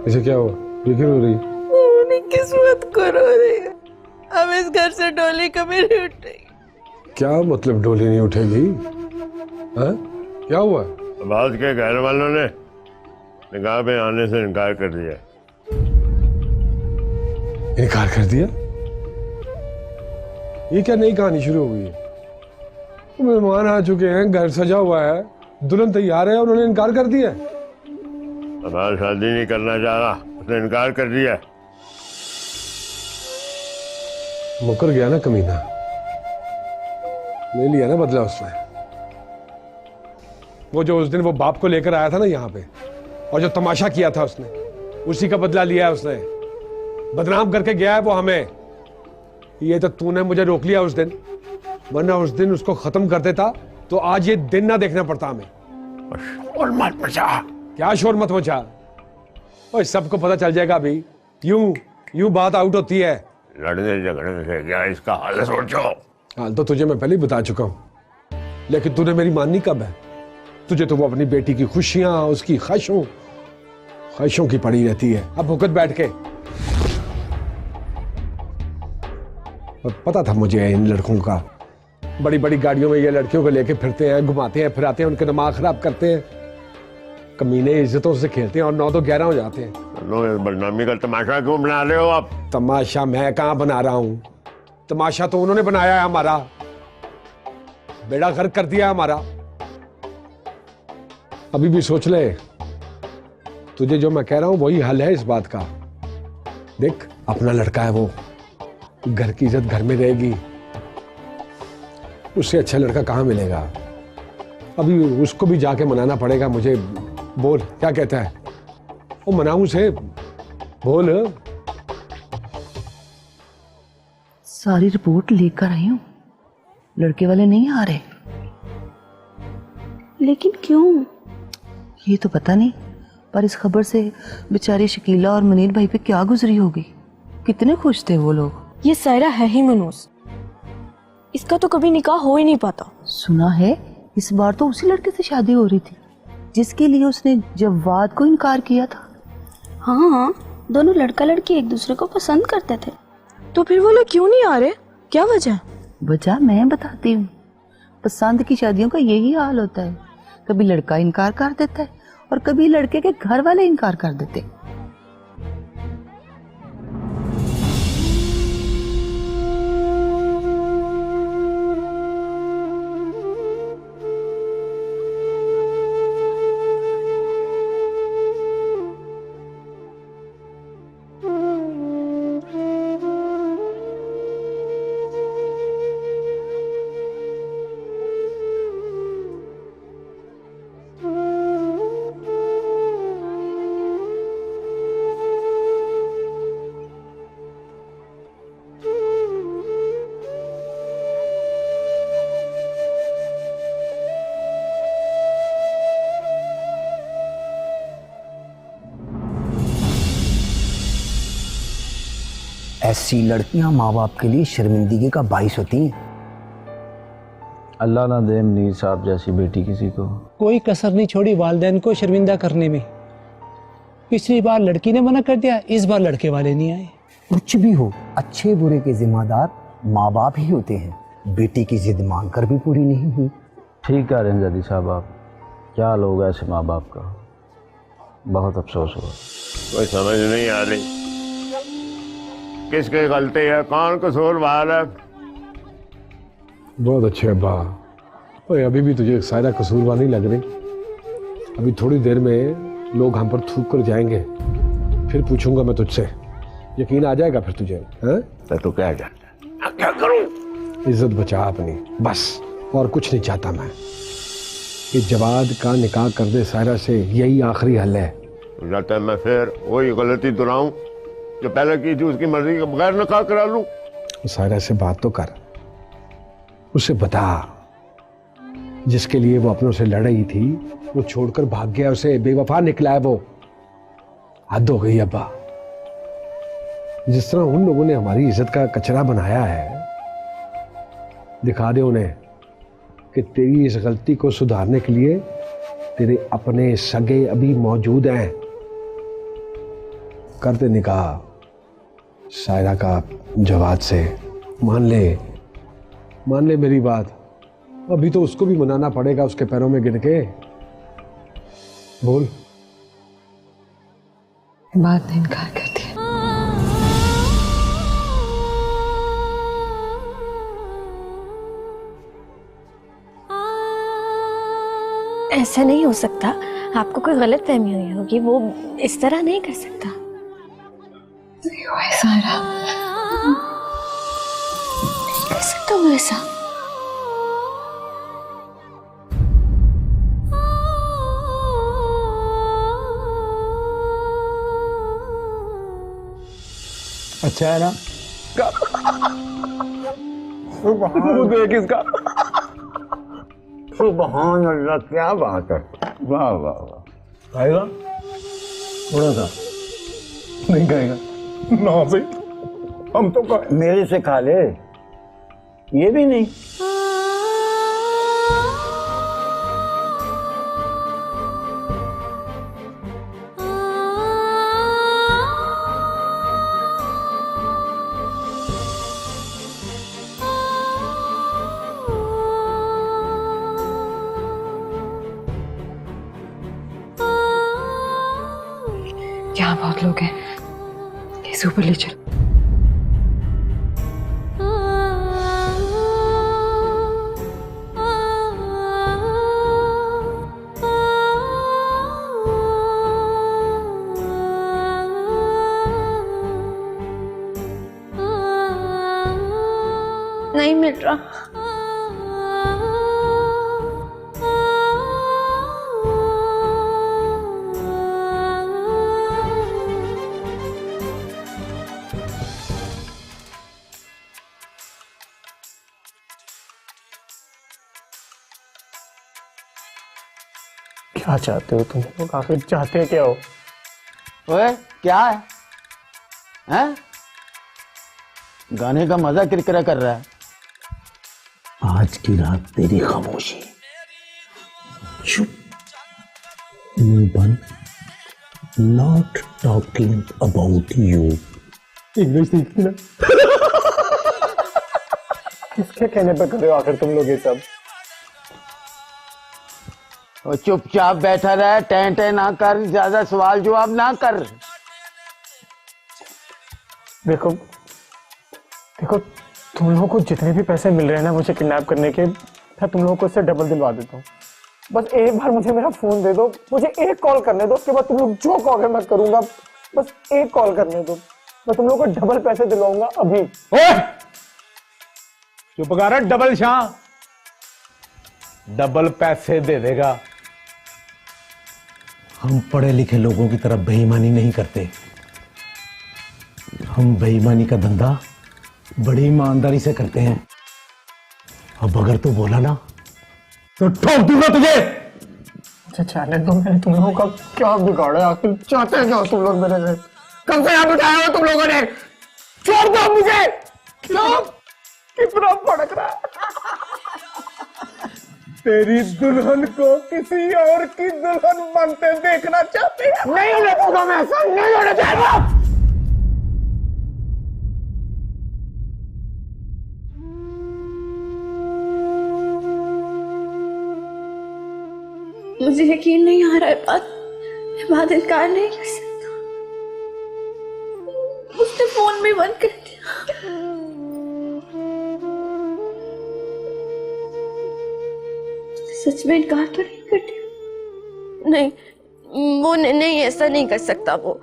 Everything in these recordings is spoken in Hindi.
इसे क्या हुआ? ये क्यों रो रही है? उन्हीं किस्मत को रो रही है। अब इस घर से डोली कभी नहीं उठेगी। क्या मतलब डोली नहीं उठेगी? हाँ? क्या हुआ? अब्बास के घर वालों ने निकाह पे आने से इनकार कर दिया। इनकार कर दिया? ये क्या नई कहानी शुरू हो गई है? मेहमान आ चुके हैं, घर सजा हुआ है, दुल्हन तैयार है और उन्होंने इनकार कर दिया। अब्बास शादी नहीं करना चाह रहा, उसने इनकार कर दिया। मुकर गया ना कमीना, ले लिया ना बदला उसने। वो जो उस दिन वो बाप को लेकर आया था ना यहाँ पे, और जो तमाशा किया था उसने, उसी का बदला लिया है उसने। बदनाम करके गया है वो हमें। ये तो तूने मुझे रोक लिया उस दिन, वरना उस दिन उसको खत्म कर देता तो आज ये दिन ना देखना पड़ता हमें। और मत मचा। क्या शोर मत मचा? और सबको पता चल जाएगा अभी। यूं बात आउट होती है। लड़ने झगड़ने से क्या, इसका हाल सोचो। हाल तो तुझे मैं पहले ही बता चुका हूं, लेकिन तूने मेरी माननी कब है? तुझे तो वो अपनी बेटी की खुशियां, उसकी ख्वाहिशों की पड़ी रहती है। अब भुगत बैठ के। और पता था मुझे इन लड़कों का, बड़ी बड़ी गाड़ियों में ये लड़कियों को लेके फिरते हैं, घुमाते हैं, फिराते हैं, उनके दिमाग खराब करते हैं, कमीने इज्जतों से खेलते हैं और 9 तो 11 हो जाते हैं। बदनामी का तमाशा क्यों बना रहे हो आप? तमाशा मैं कहां बना रहा हूं? तमाशा तो उन्होंने बनाया है हमारा, बेड़ा गर्क कर दिया है हमारा। अभी भी सोच ले, तुझे जो मैं कह रहा हूं वही हल है इस बात का। देख, अपना लड़का है वो, घर की इज्जत घर में रहेगी, उससे अच्छा लड़का कहां मिलेगा? अभी उसको भी जाके मनाना पड़ेगा मुझे। बोल क्या कहता है? वो मनाऊं से? बोल। सारी रिपोर्ट लेकर आई हूँ, लड़के वाले नहीं आ रहे। लेकिन क्यों? ये तो पता नहीं, पर इस खबर से बेचारी शकीला और मुनीर भाई पे क्या गुजरी होगी। कितने खुश थे वो लोग। ये सायरा है ही मनूस, इसका तो कभी निकाह हो ही नहीं पाता। सुना है इस बार तो उसी लड़के से शादी हो रही थी जिसके लिए उसने जवाद को इनकार किया था। हाँ, दोनों लड़का लड़की एक दूसरे को पसंद करते थे। तो फिर वो लोग क्यों नहीं आ रहे? क्या वजह? वजह मैं बताती हूँ। पसंद की शादियों का यही हाल होता है, कभी लड़का इनकार कर देता है और कभी लड़के के घर वाले इनकार कर देते हैं। ऐसी लड़कियां माँ बाप के लिए शर्मिंदगी का बाइस होती हैं। अल्लाह ना दे मुनीर साहब जैसी बेटी किसी को। कोई कसर नहीं छोड़ी वालिदैन को शर्मिंदा करने में। पिछली बार लड़की ने मना कर दिया, इस बार लड़के वाले नहीं आए। कुछ भी हो, अच्छे बुरे के जिम्मेदार माँ बाप ही होते हैं। बेटी की जिद मांग कर भी पूरी नहीं हुई। ठीक कह रहे हैं जदी साहब आप, क्या लोग ऐसे माँ बाप का, बहुत अफसोस हुआ। कोई समझ नहीं आ रही किसकी गलती है, कौन कसूरवार है। बहुत अच्छे अब्बा। ओए, अभी भी तुझे सायरा कसूरवार नहीं लग रही? अभी थोड़ी देर में लोग हम पर थूक कर जाएंगे, फिर पूछूंगा मैं तुझसे, यकीन आ जाएगा फिर तुझे। हैं? तो क्या चाहता, क्या करूं? इज्जत बचा अपनी, बस, और कुछ नहीं चाहता मैं। कि जवाद का निकाह कर दे सायरा से, यही आखिरी हल है। जाता है मैं फिर वही गलती दोहराऊं जो पहले की थी, उसकी मर्जी के बगैर निकाह करा लूं। सायरा से बात तो कर, उसे बता जिसके लिए वो अपनों से लड़ रही थी वो छोड़कर भाग गया, उसे बेवफा निकला है वो। हद हो गई अब्बा। जिस तरह उन लोगों ने हमारी इज्जत का कचरा बनाया है, दिखा दे उन्हें कि तेरी इस गलती को सुधारने के लिए तेरे अपने सगे अभी मौजूद हैं। कर दे निकाह शायरा का जवाद से। मान ले मेरी बात। अभी तो उसको भी मनाना पड़ेगा उसके पैरों में गिन के। बोल। बात ने इनकार कर दिया। ऐसा नहीं हो सकता, आपको कोई गलत फहमी हुई होगी, वो इस तरह नहीं कर सकता। सारा नहीं कर सकता वो ऐसा। अच्छा है ना? देख इसका। सुभान अल्लाह, क्या बात है। वाह वाह वाह। खाएगा? थोड़ा सा। नहीं खाएगा? ना भाई, हम तो मेरे से खा ले, ये भी नहीं। यहाँ बहुत लोग हैं, इसे ऊपर ले चल। नहीं मिल रहा। क्या चाहते हो तुम लोग? आखिर चाहते क्या हो? ओए क्या है? हैं? गाने का मजा किरकिरा कर रहा है। आज की रात तेरी खामोशी, चुप, मुंह बंद, not talking about you. English सीखती ना? किसके कहने पे कर रहे हो आखिर तुम लोग ये सब? और चुपचाप बैठा रहा, टें टें ना कर, ज्यादा सवाल जवाब ना कर। देखो देखो, तुम लोगों को जितने भी पैसे मिल रहे हैं ना मुझे किडनैप करने के, मैं तुम लोगों को इससे डबल दिलवा देता हूँ। बस एक बार मुझे मेरा फोन दे दो, मुझे एक कॉल करने दो, उसके बाद तुम लोग जो कहोगे मैं करूंगा। बस एक कॉल करने दो, मैं तुम लोगों को डबल पैसे दिलवाऊंगा अभी। चुप कर, डबल शाह, डबल पैसे दे देगा। हम पढ़े लिखे लोगों की तरफ बेईमानी नहीं करते। हम बेईमानी का धंधा बड़ी ईमानदारी से करते हैं। अब अगर तू बोला ना तो ठोक दूंगा तुझे। अच्छा जाने दो, मैंने तुम लोगों का क्या बिगाड़ा है? आखिर चाहते क्या हो तुम लोग मेरे से? कब से यहाँ बिठाया हो तुम लोगों ने? छोड़ दो मुझे। चुप, कितना भड़क रहा है। तेरी दुल्हन को किसी और की दुल्हन बनते देखना चाहते हैं? नहीं होने दूंगा मैं, ऐसा नहीं होने दूंगा। मुझे यकीन नहीं आ रहा है, बात इनकार नहीं कर सकता। उसने फोन भी बंद कर दिया। सच में इनकार तो नहीं कर दिया? नहीं, वो नहीं, ऐसा नहीं कर सकता वो।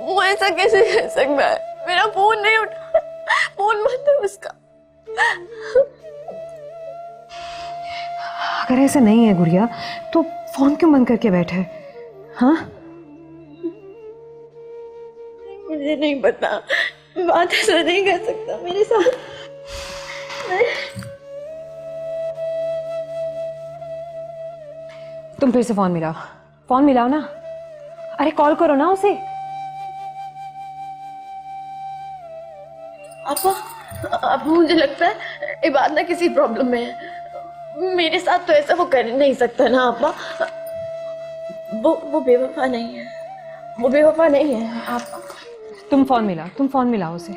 वो ऐसा कैसे कर सकता है? मेरा फोन नहीं उठा, फोन बंद है उसका। अगर ऐसा नहीं है गुड़िया, तो फोन क्यों बंद करके बैठा है? हाँ, मुझे नहीं पता, बात ऐसा नहीं कर सकता मेरे साथ। तुम फिर से फोन मिलाओ ना। अरे कॉल करो ना उसे। आपा अब मुझे लगता है इबाद ना किसी प्रॉब्लम में है। मेरे साथ तो ऐसा वो कर नहीं सकता ना अब्बा। वो बेवफा नहीं है, वो बेवफा नहीं है। आप तुम फोन मिलाओ उसे।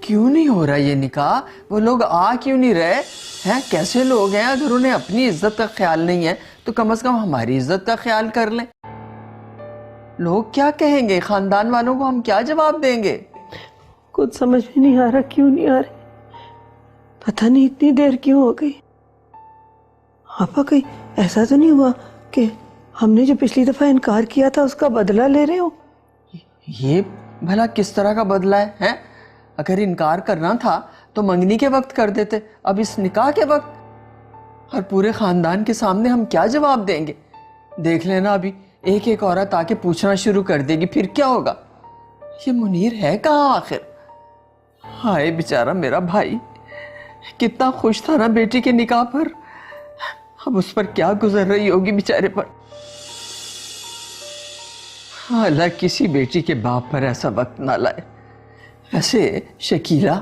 क्यों नहीं हो रहा ये निकाह? वो लोग आ क्यों नहीं रहे हैं? कैसे लोग हैं? अगर उन्हें अपनी इज्जत का ख्याल नहीं है तो कम से कम हमारी इज्जत का ख्याल कर लें। लोग क्या कहेंगे? खानदान वालों को हम क्या जवाब देंगे? कुछ समझ में नहीं आ रहा, क्यों नहीं आ रहा, पता नहीं इतनी देर क्यों हो गई। आपा कहीं ऐसा तो नहीं हुआ कि हमने जो पिछली दफा इनकार किया था उसका बदला ले रहे हो? ये भला किस तरह का बदला है? अगर इनकार करना था तो मंगनी के वक्त कर देते, अब इस निकाह के वक्त। और पूरे खानदान के सामने हम क्या जवाब देंगे? देख लेना, अभी एक एक औरत आके पूछना शुरू कर देगी, फिर क्या होगा? ये मुनीर है कहाँ आखिर? हाय बेचारा मेरा भाई, कितना खुश था ना बेटी के निकाह पर। अब उस पर क्या गुजर रही होगी बेचारे पर। हाँ, अल्लाह किसी बेटी के बाप पर ऐसा वक्त ना लाए। ऐसे शकीला,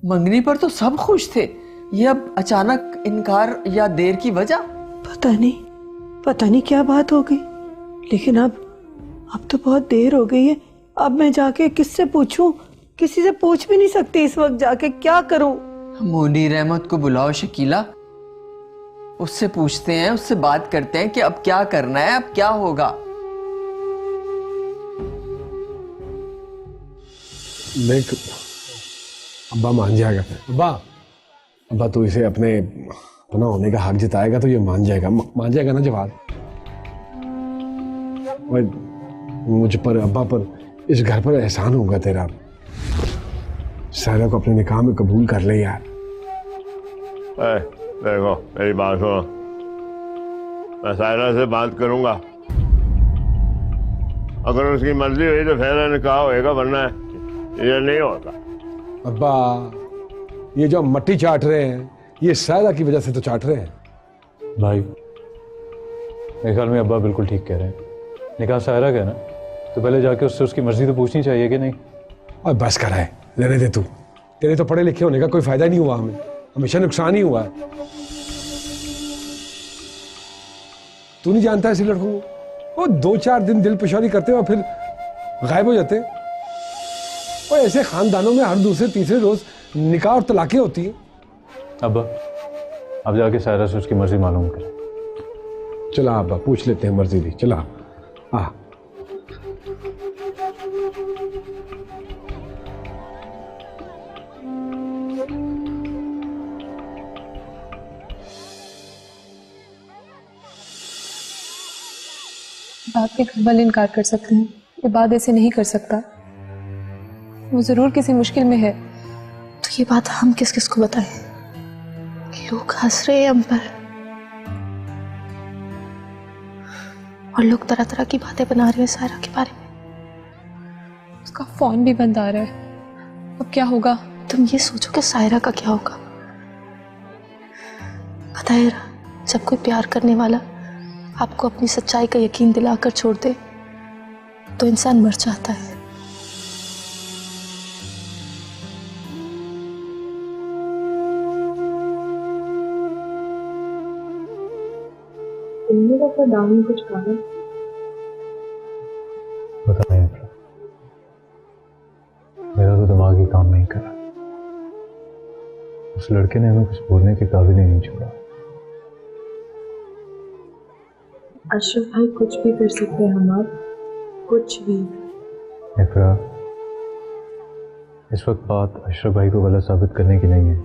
मंगनी पर तो सब खुश थे, ये अब अचानक इनकार या देर की वजह? पता नहीं क्या बात हो गई, लेकिन अब तो बहुत देर हो गई है। अब मैं जाके किससे पूछूं? किसी से पूछ भी नहीं सकती इस वक्त, जाके क्या करूं? मुनीर अहमद को बुलाओ शकीला, उससे पूछते हैं, उससे बात करते हैं कि अब क्या करना है, अब क्या होगा। देख, अब्बा मान जाएगा। अब्बा तू इसे अपना होने का हक जताएगा तो ये मान जाएगा ना जवाब। मुझ पर, अब्बा पर, इस घर पर एहसान होगा तेरा। सायरा को अपने निकाह में कबूल कर ले यार। देखो मेरी बात सुनो, मैं सायरा से बात करूंगा, अगर उसकी मर्जी हुई तो फिर निकाह होएगा, वरना ये नहीं होता। अब्बा, ये जो मट्टी चाट रहे हैं ये सायरा की वजह से तो चाट रहे हैं। भाई मेरे ख्याल में अब्बा बिल्कुल ठीक कह रहे हैं। निकाह सायरा का है ना, तो पहले जाके उससे उसकी मर्जी तो पूछनी चाहिए कि नहीं? और बस करा है, रहने दे तू। तेरे तो पढ़े लिखे होने का कोई फायदा नहीं हुआ, हमें हमेशा नुकसान ही हुआ है। तू नहीं जानता ऐसे लड़कों को, वो 2-4 दिन दिल पिशारी करते हैं और फिर गायब हो जाते हैं। और ऐसे खानदानों में हर दूसरे तीसरे रोज निकाह और तलाकें होती हैं। अब जाके सायरा से उसकी मर्जी मालूम करें। चला अब्बा, पूछ लेते हैं मर्जी दी। चला आ। बात के घर वाले इनकार कर सकते हैं, ये बात ऐसे नहीं कर सकता, वो जरूर किसी मुश्किल में है। तो ये बात हम किस किस को बताएं? लोग हंस रहे हैं हम पर, और लोग तरह तरह की बातें बना रहे हैं सायरा के बारे में। उसका फोन भी बंद आ रहा है, अब क्या होगा? तुम ये सोचो कि सायरा का क्या होगा। पता है, जब कोई प्यार करने वाला आपको अपनी सच्चाई का यकीन दिलाकर छोड़ दे तो इंसान मर जाता है। डाउन कुछ कहा बताएं, मेरा तो दिमाग ही काम नहीं करा। उस लड़के ने हमें कुछ बोलने के काबिल ही नहीं छोड़ा। अशरफ भाई कुछ भी कर सकते हैं, हमारा कुछ भी। इकरा, इस वक्त बात अशरफ भाई को गलत साबित करने की नहीं है,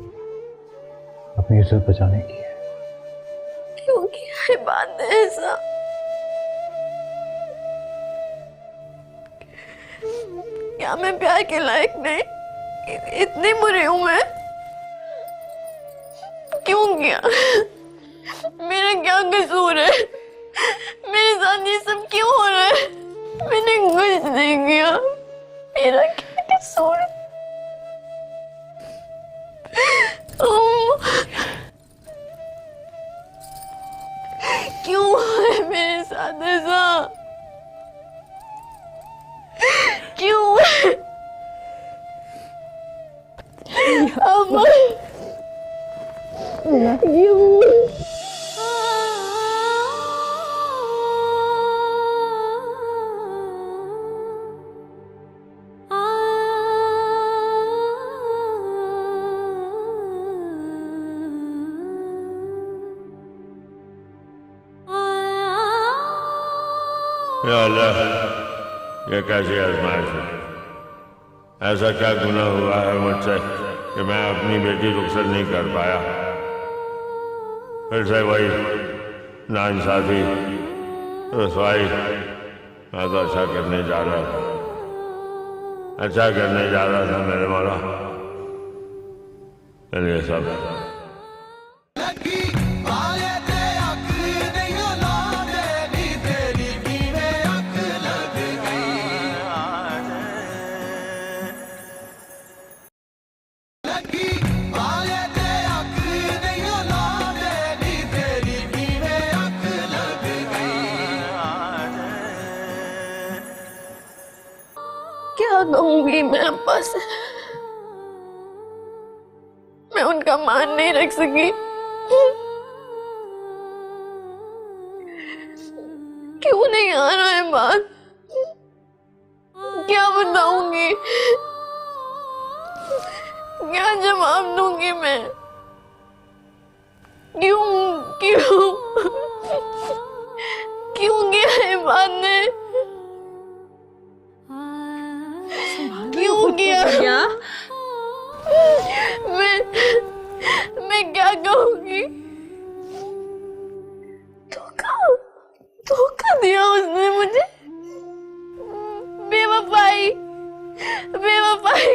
अपनी इज्जत बचाने की है। क्यों किया है बात ने ऐसा? क्या मैं प्यार के लायक नहीं? इतनी बुरी हूं मैं? क्यों किया? मेरा क्या कसूर है? मेरे साथ ये सब क्यों हो रहा है? मैंने कुछ नहीं किया, मेरा क्या कसूर है? क्यों है मेरे साथ ऐसा? क्यों? सुना। या अल्लाह, ये कैसी आजमाइश है? ऐसा क्या गुनाह हुआ है मुझसे कि मैं अपनी बेटी रुखसत नहीं कर पाया? फिर से वही नाइंसाफी, रसवाई। मैं तो अच्छा करने जा रहा था, अच्छा करने जा रहा था मेरे मौला। चलिए सब क्या कहूंगी मैं अब्बा से? मैं उनका मान नहीं रख सकी। क्यों नहीं आ रहा है बात? क्या बताऊंगी? क्या जवाब दूंगी मैं? क्यों क्यों क्यों किया है बात ने? क्यों किया? मैं क्या कहूंगी? धोखा दिया उसने मुझे। बेवफाई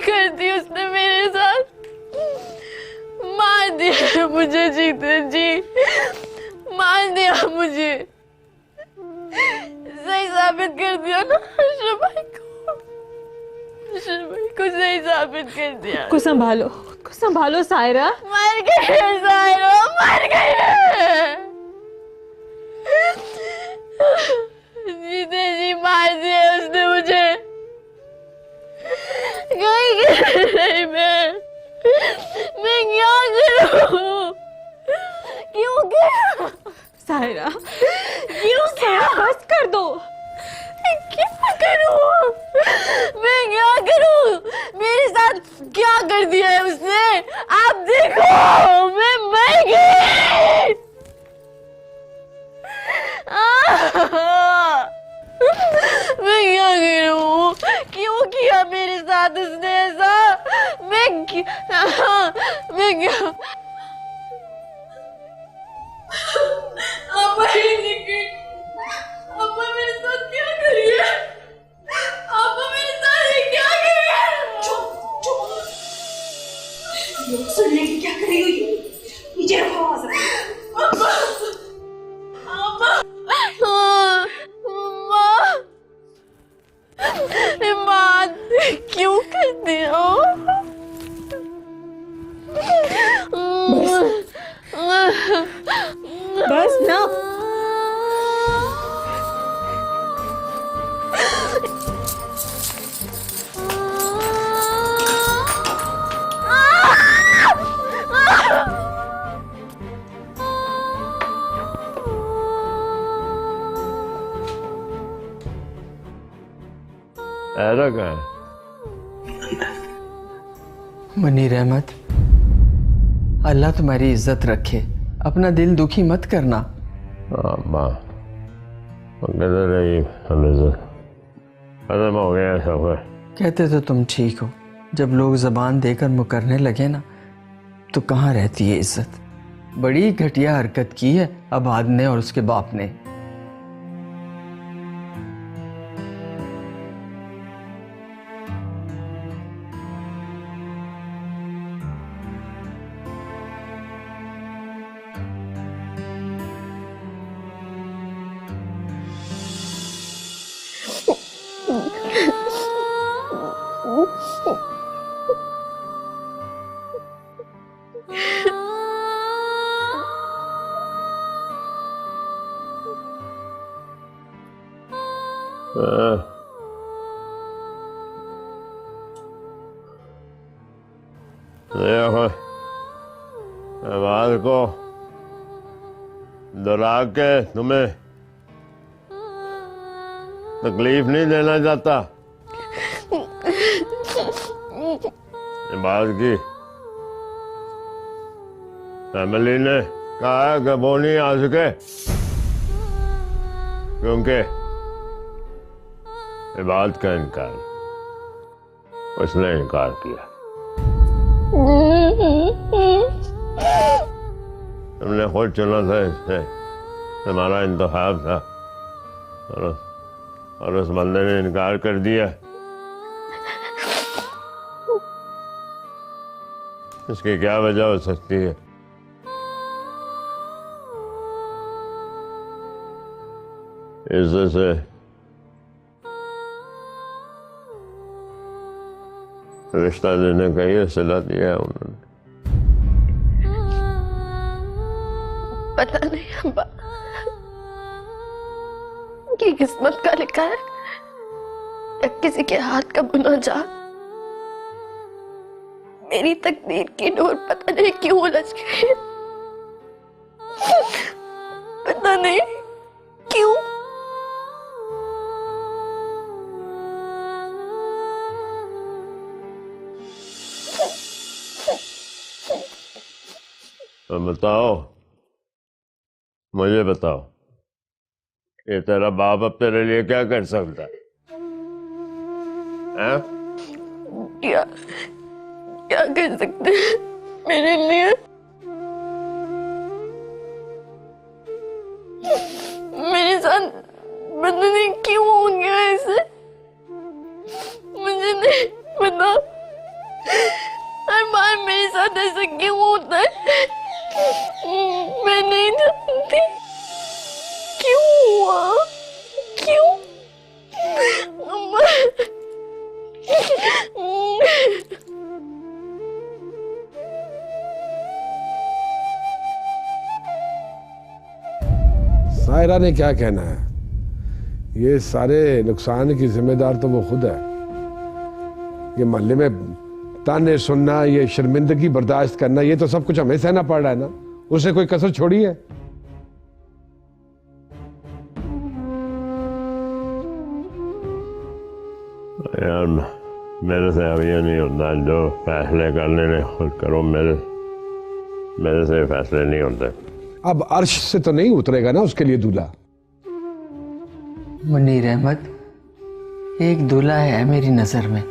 कर दी उसने मेरे साथ। मार दिया मुझे जीते जी, मार दिया मुझे। सही साबित कर दिया ना अशरफ भाई को सही साबित कर दिया। को संभालो सायरा। मर गई सायरा, मर गई। जीते जी मार दिया उसने मुझे। गई मैं क्या करूं? क्यों क्या? सायरा क्यों? सायरा बस कर दो। क्या करूं? मैं क्या करूं? मेरे साथ क्या कर दिया है उसने? आप देखो, मैं मर गई। मैं क्या करूं? क्यों किया मेरे साथ उसने ऐसा? मैं क्या अब्बा मेरे साथ क्या करिए? अब्बा मेरे साथ ये क्या करिए? चुप। लोग सुनेंगे क्या करी हुई? नीचे रखो आवाज। अब्बा माँ क्यों कर दिया? बस ना। ऐसा क्या है? मुनीर अहमद, अल्लाह तुम्हारी इज्जत रखे, अपना दिल दुखी मत करना। माँ कहते रही हमें खत्म हो गया सब। कहते तो तुम ठीक हो, जब लोग जबान देकर मुकरने लगे ना तो कहाँ रहती है इज्जत। बड़ी घटिया हरकत की है अबाद ने और उसके बाप ने। आवाज को दोहरा के तुम्हें तकलीफ नहीं देना चाहता। बात की फैमिली ने कहा है कि वो नहीं आ सके क्योंकि इबादत का इनकार, उसने इनकार किया। तुमने खुद चुना था इससे, तुम्हारा इंतखाब था और उस बंदे ने इनकार कर दिया। इसकी क्या वजह हो सकती है? इज्जत से रिश्ता देने का ये सलाह दिया है उन्होंने। पता नहीं अब्बा कि किस्मत का लिखा है या किसी के हाथ का बुना जा। मेरी तकदीर की डोर पता नहीं क्यों उलझ गई, पता नहीं क्यों। तो बताओ, मुझे बताओ, ये तेरा बाप अब तेरे लिए क्या कर सकता है? क्या कर सकते हैं मेरे लिए? मेरे साथ पता नहीं क्यों हो गया ऐसे, मुझे नहीं पता। हर बार मेरे साथ ऐसा क्यों होता है, मैं नहीं जानती क्यों हुआ, क्यों। सायरा ने क्या कहना है, ये सारे नुकसान की जिम्मेदार तो वो खुद है। ये मोहल्ले में ताने सुनना, ये शर्मिंदगी बर्दाश्त करना, ये तो सब कुछ हमें सहना पड़ रहा है ना। उसे कोई कसर छोड़ी है? यार मेरे से अब ये नहीं होता, जो फैसले करने ने खुद करो, मेरे से फैसले नहीं होते। अब अर्श से तो नहीं उतरेगा ना उसके लिए दूल्हा। मुन्नीर अहमद एक दूल्हा है मेरी नजर में,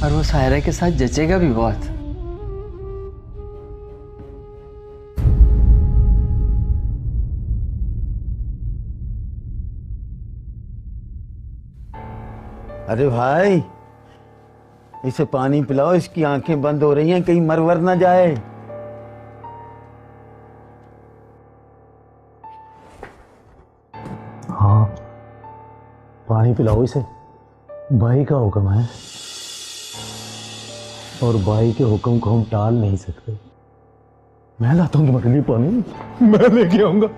और वो सायरा के साथ जचेगा भी बहुत। अरे भाई, इसे पानी पिलाओ, इसकी आंखें बंद हो रही हैं, कहीं मरवर ना जाए। हाँ, पानी पिलाओ इसे, भाई का हुक्म है और भाई के हुक्म को हम टाल नहीं सकते। मैं लाता हूं तुम्हारे लिए पानी, मैं लेके आऊंगा।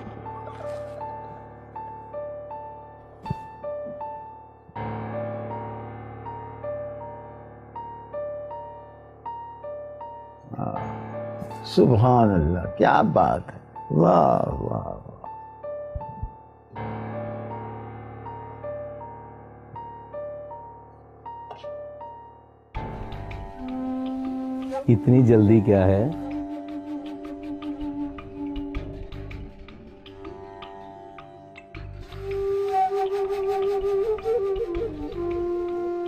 सुभान अल्लाह, क्या बात है, वाह वाह वाह। इतनी जल्दी क्या है?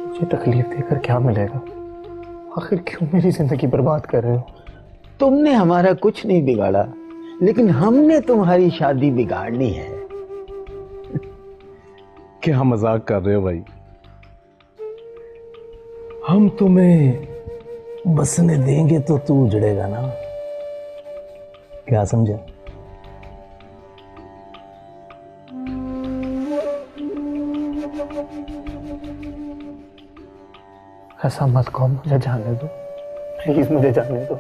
मुझे तकलीफ देकर क्या मिलेगा? आखिर क्यों मेरी जिंदगी बर्बाद कर रहे हो? तुमने हमारा कुछ नहीं बिगाड़ा, लेकिन हमने तुम्हारी शादी बिगाड़नी है। क्या मजाक कर रहे हो भाई? हम तुम्हें बसने देंगे तो तू उजड़ेगा ना, क्या समझा? ऐसा मत कहो, मुझे जाने दो प्लीज, मुझे जाने दो।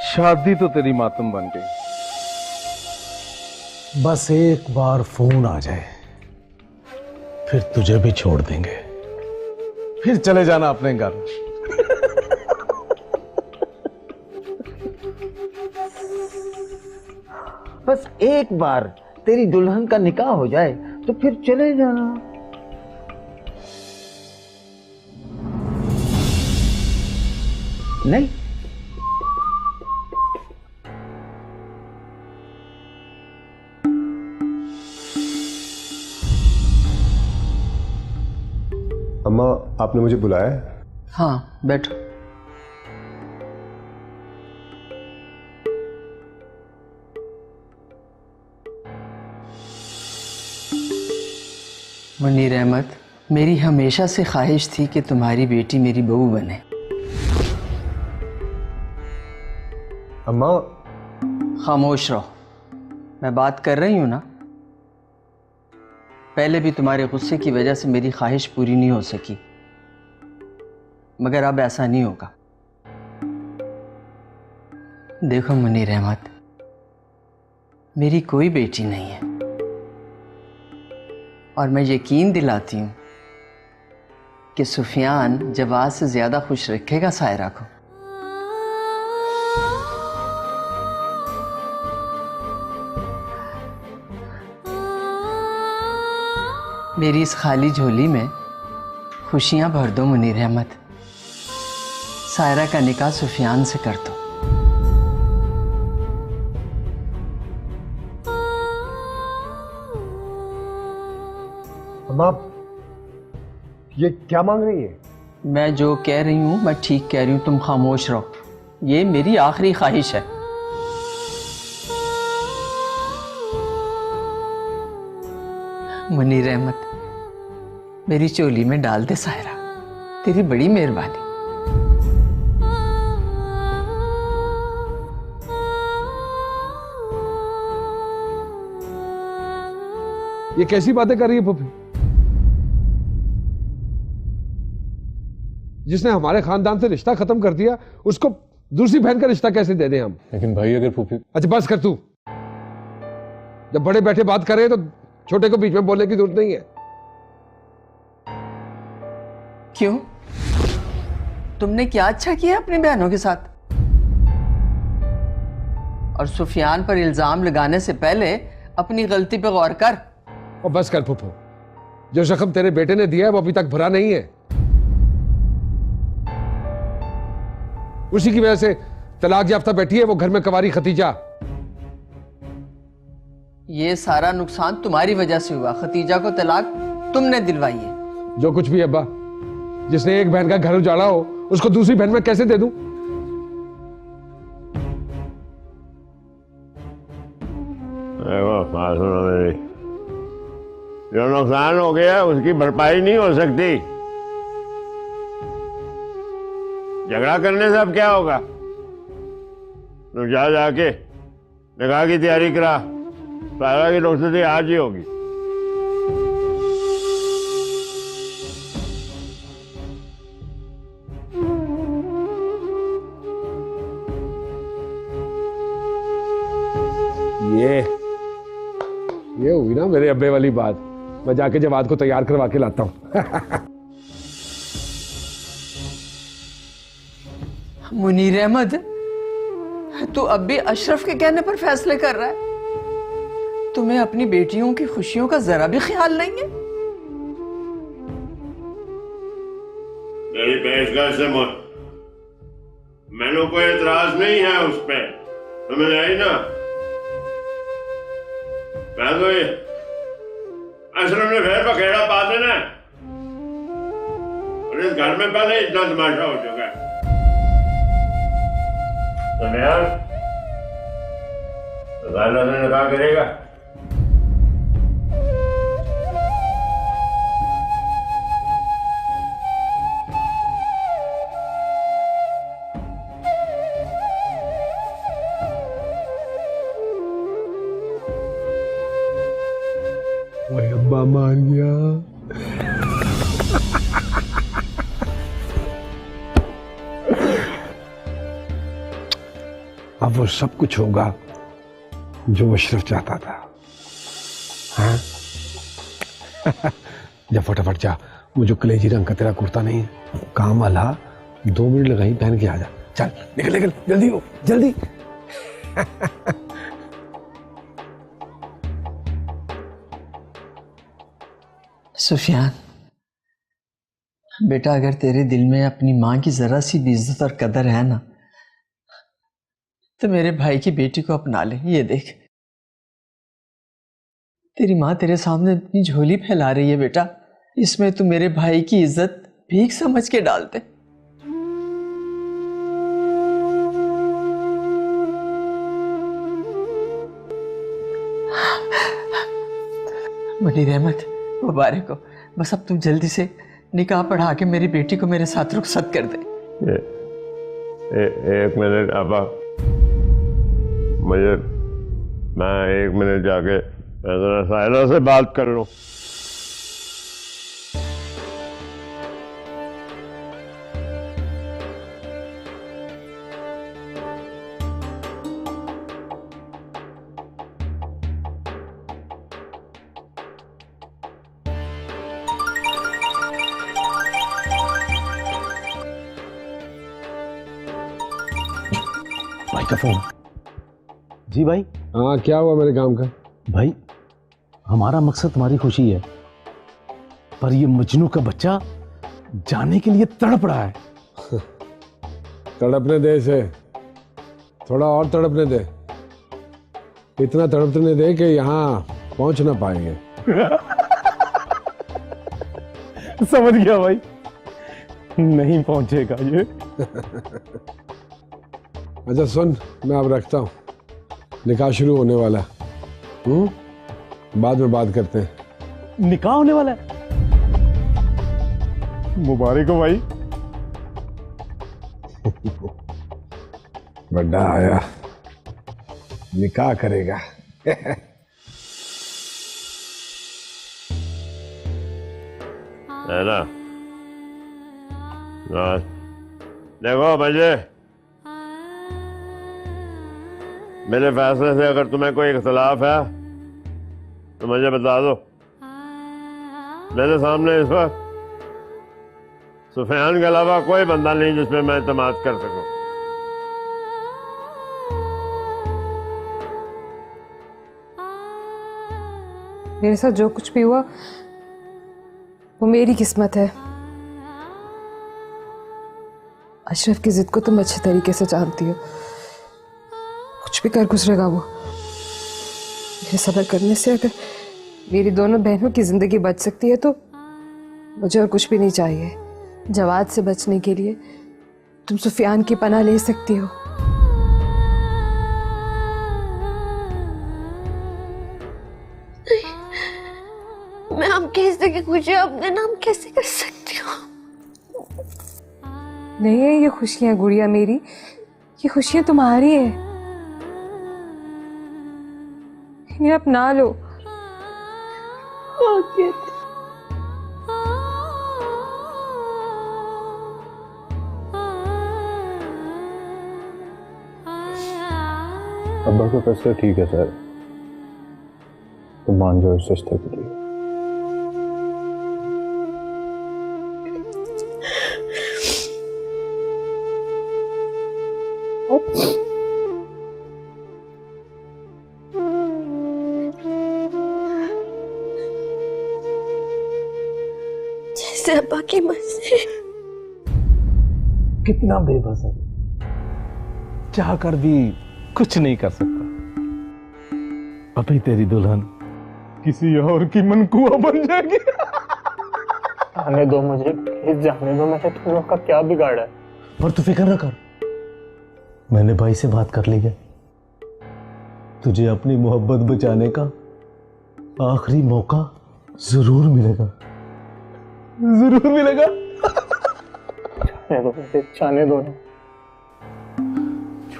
शादी तो तेरी मातम बन गई, बस एक बार फोन आ जाए फिर तुझे भी छोड़ देंगे, फिर चले जाना अपने घर। बस एक बार तेरी दुल्हन का निकाह हो जाए तो फिर चले जाना। नहीं? अम्मा, आपने मुझे बुलाया है? हाँ, बैठो। मुनीर अहमद, मेरी हमेशा से ख्वाहिश थी कि तुम्हारी बेटी मेरी बहू बने। अम्मा। खामोश रहो, मैं बात कर रही हूं ना। पहले भी तुम्हारे गुस्से की वजह से मेरी ख्वाहिश पूरी नहीं हो सकी, मगर अब ऐसा नहीं होगा। देखो मुनीर अहमद, मेरी कोई बेटी नहीं है और मैं यकीन दिलाती हूं कि सुफियान जवाद से ज्यादा खुश रखेगा सायरा को। मेरी इस खाली झोली में खुशियां भर दो मुनीर अहमद। सायरा का निकाह सुफियान से कर दो। अम्मा, ये क्या मांग रही है? मैं जो कह रही हूं मैं ठीक कह रही हूं, तुम खामोश रहो। ये मेरी आखिरी ख्वाहिश है। मुनीर अहमद, मेरी चोली में डाल दे सायरा, तेरी बड़ी मेहरबानी। ये कैसी बातें कर रही है फूफी? जिसने हमारे खानदान से रिश्ता खत्म कर दिया, उसको दूसरी बहन का रिश्ता कैसे दे दें हम? लेकिन भाई अगर फूफी। अच्छा बस कर तू। जब बड़े बैठे बात करें तो छोटे को बीच में बोलने की जरूरत नहीं है। क्यों? तुमने क्या अच्छा किया अपनी बहनों के साथ? और सुफियान पर इल्जाम लगाने से पहले अपनी गलती पे गौर कर। और बस कर फूफू, जो जख्म तेरे बेटे ने दिया है वो अभी तक भरा नहीं है। उसी की वजह से तलाक याफ्ता बैठी है वो घर में कवारी खतीजा। ये सारा नुकसान तुम्हारी वजह से हुआ। खतीजा को तलाक तुमने दिलवाई है। जो कुछ भी अब्बा, जिसने एक बहन का घर उजाड़ा हो उसको दूसरी बहन में कैसे दे दूं? जो नुकसान हो गया उसकी भरपाई नहीं हो सकती। झगड़ा करने से अब क्या होगा? तो जाके निकाह की तैयारी करा। सारा की रुखसती आज ही होगी। ये हुई ना मेरे अब्बे वाली बात। मैं जाके जवाद को तैयार करवा के लाता हूं। मुनीर अहमद, तू अब भी अशरफ के कहने पर फैसले कर रहा है? तुम्हें अपनी बेटियों की खुशियों का जरा भी ख्याल नहीं है? मेरी पेशकश से मैंने कोई एतराज नहीं है उस पर। तुम्हें नहीं ना? मैं तो ये अशरफ ने फिर पखेड़ा पा देना और इस घर में पहले इतना तमाशा हो चुका है। तो यार से निकाह करेगा? ओए अब्बा मार गया। अब वो सब कुछ होगा जो अशरफ चाहता था। हाँ? जा फटाफट जा, वो जो कलेजी रंग का तेरा कुर्ता नहीं है, काम वाला 2 मिनट लगाई पहन के आ जा। चल निकल निकल, जल्दी हो जल्दी। सुफियान, बेटा अगर तेरे दिल में अपनी माँ की जरा सी भी इज्जत और कदर है ना, तो मेरे भाई की बेटी को अपना ले। ये देख, तेरी माँ तेरे सामने अपनी झोली फैला रही है बेटा, इसमें तू मेरे भाई की इज्जत भीख समझ के डालते। बड़ी रहमत, मुबारक हो। बस अब तुम जल्दी से निकाह पढ़ा के मेरी बेटी को मेरे साथ रुखसत कर दे। एक मिनट आपा, मैं 1 मिनट जाके जरा साहिला से बात कर लूं। भाई का फोन। जी भाई। हाँ, क्या हुआ मेरे काम का? भाई, हमारा मकसद तुम्हारी खुशी है, पर ये मजनू का बच्चा जाने के लिए तड़प रहा है। तड़पने दे इसे, थोड़ा और तड़पने दे, इतना तड़पने दे कि यहाँ पहुंच ना पाएंगे। समझ गया भाई, नहीं पहुंचेगा ये। अच्छा सुन, मैं अब रखता हूँ, निकाह शुरू होने वाला है। बाद में बात करते हैं। निकाह होने वाला है? मुबारक हो भाई। बड़ा आया, निकाह करेगा। है ना? देखो मुझे, मेरे फैसले से अगर तुम्हें कोई इख्तलाफ है तो मुझे बता दो। मेरे सामने इस वक्त सुफियान के अलावा कोई बंदा नहीं जिसमें मैं एतमाद कर सकूं। मेरे साथ जो कुछ भी हुआ वो मेरी किस्मत है। अशरफ की जिद को तुम अच्छे तरीके से जानती हो, कुछ भी कर गुजरेगा वो। मेरे सब्र करने से अगर मेरी दोनों बहनों की जिंदगी बच सकती है तो मुझे और कुछ भी नहीं चाहिए। जवाद से बचने के लिए तुम सुफियान की पनाह ले सकती हो। मैं हम कैसे की खुशी अपने नाम कैसे कर सकती हूँ? नहीं है ये खुशियां गुड़िया मेरी, ये खुशियां तुम्हारी है, इन्हें अपना लो। अब्बा का फैसला ठीक है सर, तुम मान जाओ इस रिश्ते के लिए। जैसे अब्बा की मर्जी। कितना बेबस है, चाह कर भी कुछ नहीं कर सकता। अभी तेरी दुल्हन किसी और की मनकुआ बन जाएगी। आने दो मुझे, प्लीज जाने दो, मैंने तुम लोग का क्या बिगाड़ा है? पर तू फिक्र न कर, मैंने भाई से बात कर ली है। तुझे अपनी मोहब्बत बचाने का आखिरी मौका जरूर मिलेगा, जरूर मिलेगा। जाने दो ना।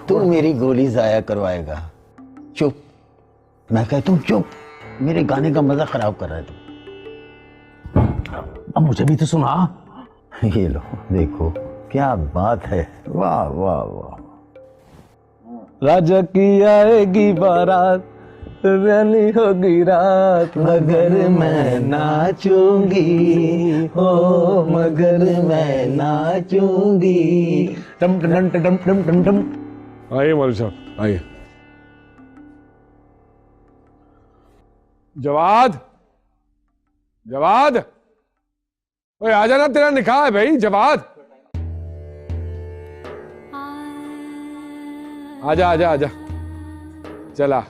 तू मेरी गोली जाया करवाएगा। चुप, मैं कहता हूँ चुप, मेरे गाने का मजा खराब कर रहा है तू। अब मुझे भी तो सुना। ये लो देखो क्या बात है, वाह वाह वाह। राजा की आएगी बारात, रानी होगी रात, मगर मैं नाचूंगी, हो मगर मैं नाचूंगी। टम टम टम टम टम टम। आइए मौलवी साहब, आइए। जवाद, जवाद, ओए आ जाना, तेरा निकाह है भाई। जवाद, आजा आजा आजा, चला।